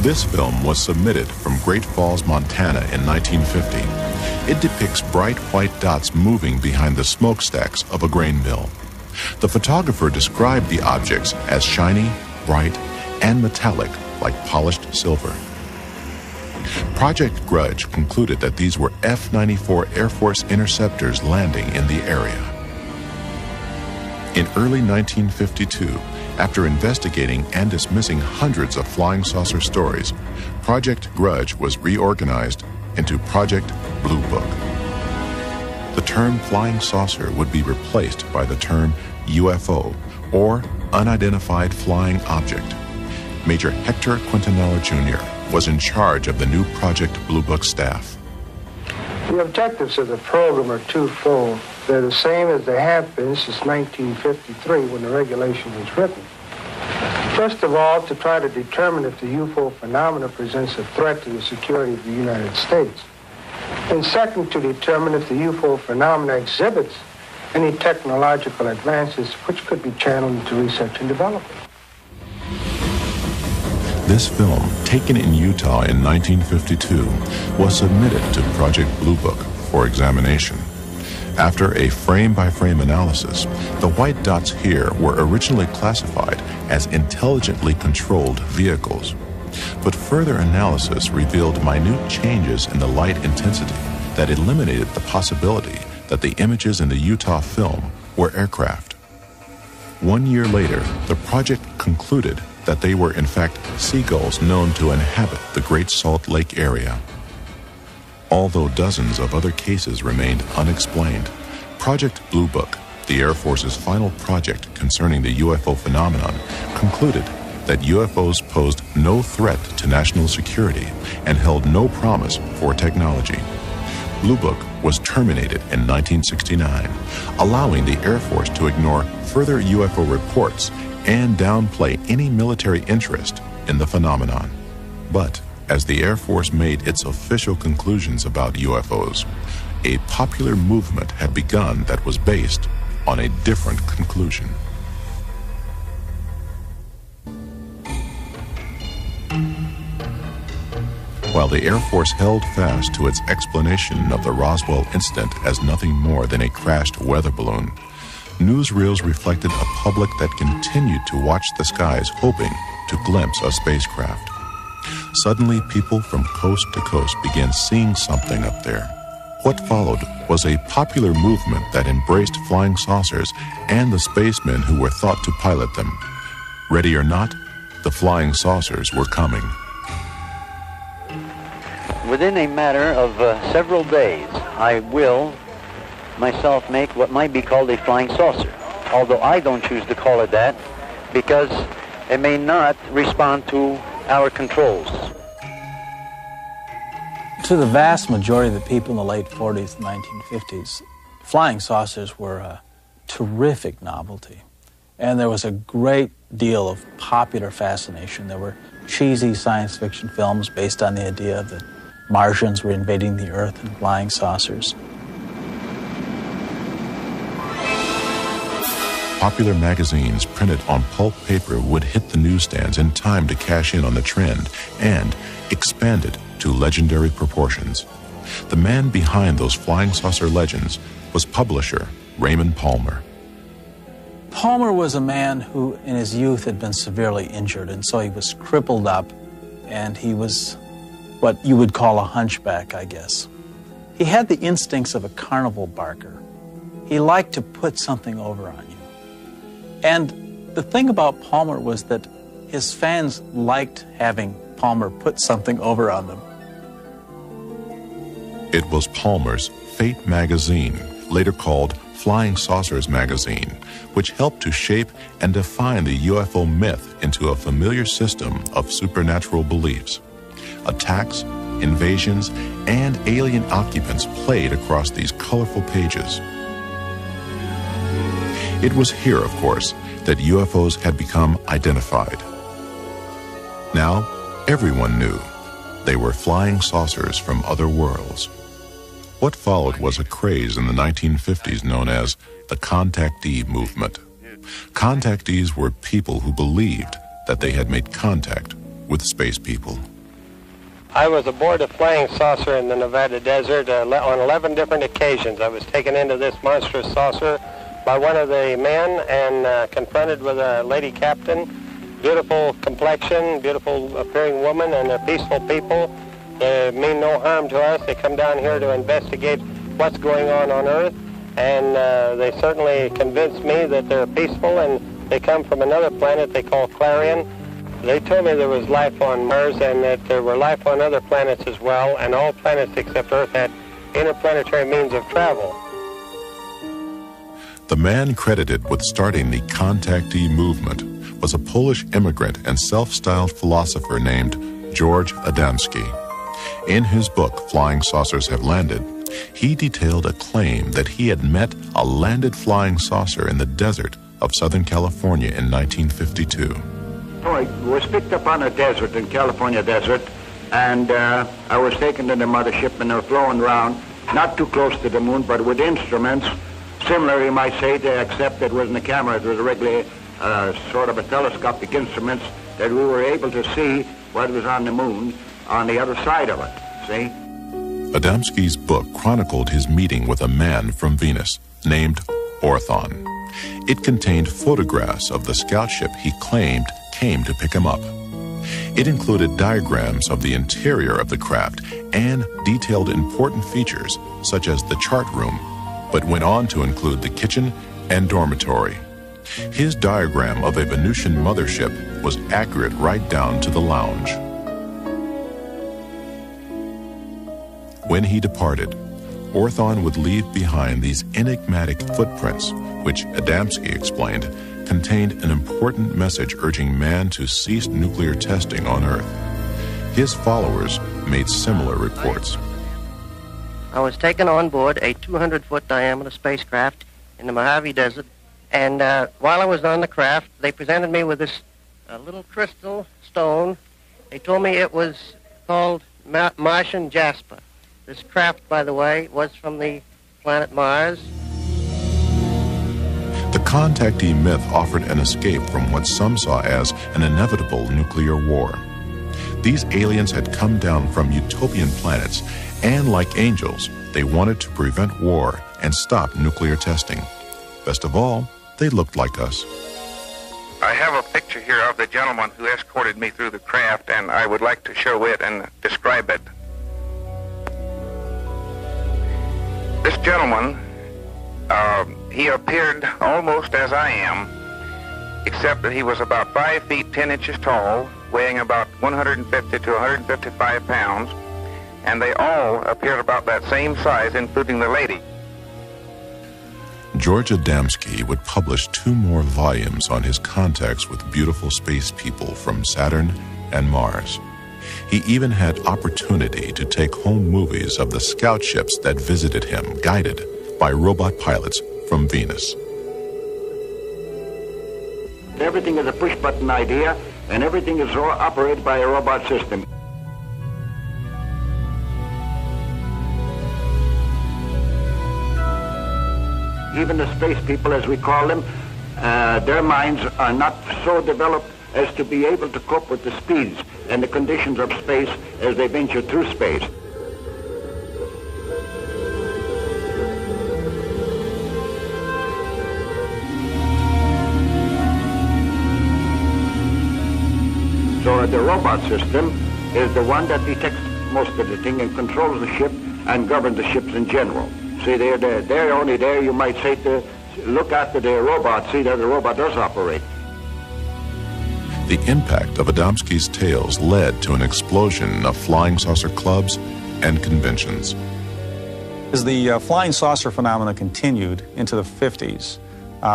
This film was submitted from Great Falls, Montana in 1950. It depicts bright white dots moving behind the smokestacks of a grain mill. The photographer described the objects as shiny, bright, and metallic like polished silver. Project Grudge concluded that these were F-94 Air Force interceptors landing in the area. In early 1952, after investigating and dismissing hundreds of flying saucer stories, Project Grudge was reorganized into Project Blue Book. The term flying saucer would be replaced by the term UFO, or unidentified flying object. Major Hector Quintanilla Jr. was in charge of the new Project Blue Book staff. The objectives of the program are twofold. They're the same as they have been since 1953 when the regulation was written. First of all, to try to determine if the UFO phenomena presents a threat to the security of the United States. And second, to determine if the UFO phenomena exhibits any technological advances which could be channeled into research and development. This film, taken in Utah in 1952, was submitted to Project Blue Book for examination. After a frame-by-frame analysis, the white dots here were originally classified as intelligently controlled vehicles. But further analysis revealed minute changes in the light intensity that eliminated the possibility that the images in the Utah film were aircraft. 1 year later, the project concluded that they were in fact seagulls known to inhabit the Great Salt Lake area. Although dozens of other cases remained unexplained, Project Blue Book, the Air Force's final project concerning the UFO phenomenon, concluded that UFOs posed no threat to national security and held no promise for technology. Blue Book was terminated in 1969, allowing the Air Force to ignore further UFO reports and downplay any military interest in the phenomenon. But as the Air Force made its official conclusions about UFOs, a popular movement had begun that was based on a different conclusion. While the Air Force held fast to its explanation of the Roswell incident as nothing more than a crashed weather balloon, newsreels reflected a public that continued to watch the skies hoping to glimpse a spacecraft. Suddenly, people from coast to coast began seeing something up there. What followed was a popular movement that embraced flying saucers and the spacemen who were thought to pilot them. Ready or not, the flying saucers were coming. Within a matter of several days, I will myself make what might be called a flying saucer, although I don't choose to call it that because it may not respond to our controls. To the vast majority of the people in the late 40s and 1950s, flying saucers were a terrific novelty. And there was a great deal of popular fascination. There were cheesy science fiction films based on the idea that Martians were invading the Earth in flying saucers. Popular magazines printed on pulp paper would hit the newsstands in time to cash in on the trend and expand it to legendary proportions. The man behind those flying saucer legends was publisher Raymond Palmer. Palmer was a man who in his youth had been severely injured, and so he was crippled up, and he was what you would call a hunchback, I guess. He had the instincts of a carnival barker. He liked to put something over on you. And the thing about Palmer was that his fans liked having Palmer put something over on them. It was Palmer's Fate magazine, later called Flying Saucers magazine, which helped to shape and define the UFO myth into a familiar system of supernatural beliefs. Attacks, invasions, and alien occupants played across these colorful pages. It was here, of course, that UFOs had become identified. Now, everyone knew they were flying saucers from other worlds. What followed was a craze in the 1950s known as the contactee movement. Contactees were people who believed that they had made contact with space people. I was aboard a flying saucer in the Nevada desert on 11 different occasions. I was taken into this monstrous saucer by one of the men and confronted with a lady captain. Beautiful complexion, beautiful appearing woman, and they're peaceful people. They mean no harm to us. They come down here to investigate what's going on Earth, and they certainly convinced me that they're peaceful, and they come from another planet they call Clarion. They told me there was life on Mars and that there were life on other planets as well, and all planets except Earth had interplanetary means of travel. The man credited with starting the contactee movement was a Polish immigrant and self-styled philosopher named George Adamski. In his book, Flying Saucers Have Landed, he detailed a claim that he had met a landed flying saucer in the desert of Southern California in 1952. I was picked up on a desert, in California desert, and I was taken to the mothership, and they were flown around, not too close to the moon, but with instruments, similar, you might say, except it wasn't a camera, it was a regular sort of a telescopic instruments that we were able to see what was on the moon on the other side of it, see? Adamski's book chronicled his meeting with a man from Venus named Orthon. It contained photographs of the scout ship he claimed came to pick him up. It included diagrams of the interior of the craft and detailed important features such as the chart room, but went on to include the kitchen and dormitory. His diagram of a Venusian mothership was accurate right down to the lounge. When he departed, Orthon would leave behind these enigmatic footprints, which Adamski explained contained an important message urging man to cease nuclear testing on Earth. His followers made similar reports. I was taken on board a 200-foot diameter spacecraft in the Mojave Desert, and while I was on the craft, they presented me with this little crystal stone. They told me it was called Martian jasper. This craft, by the way, was from the planet Mars. The contactee myth offered an escape from what some saw as an inevitable nuclear war. These aliens had come down from utopian planets, and like angels, they wanted to prevent war and stop nuclear testing. Best of all, they looked like us. I have a picture here of the gentleman who escorted me through the craft, and I would like to show it and describe it. This gentleman, he appeared almost as I am, except that he was about 5 feet 10 inches tall, weighing about 150 to 155 pounds, and they all appeared about that same size, including the lady. George Adamski would publish 2 more volumes on his contacts with beautiful space people from Saturn and Mars. He even had opportunity to take home movies of the scout ships that visited him, guided by robot pilots from Venus. Everything is a push-button idea, and everything is operated by a robot system. Even the space people, as we call them, their minds are not so developed as to be able to cope with the speeds and the conditions of space as they venture through space. So the robot system is the one that detects most of the thing and controls the ship and governs the ships in general. See, they're only there, you might say, to look after the robot, see that the robot does operate. The impact of Adamski's tales led to an explosion of flying saucer clubs and conventions. As the flying saucer phenomena continued into the 50s,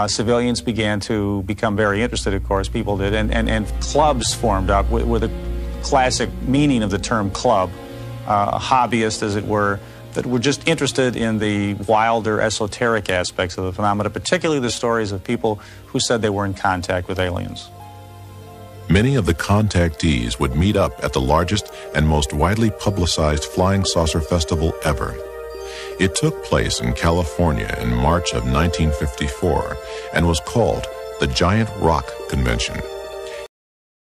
civilians began to become very interested, of course, people did, and clubs formed up with a classic meaning of the term club, hobbyists, as it were, that were just interested in the wilder, esoteric aspects of the phenomena, particularly the stories of people who said they were in contact with aliens. Many of the contactees would meet up at the largest and most widely publicized flying saucer festival ever. It took place in California in March of 1954 and was called the Giant Rock Convention.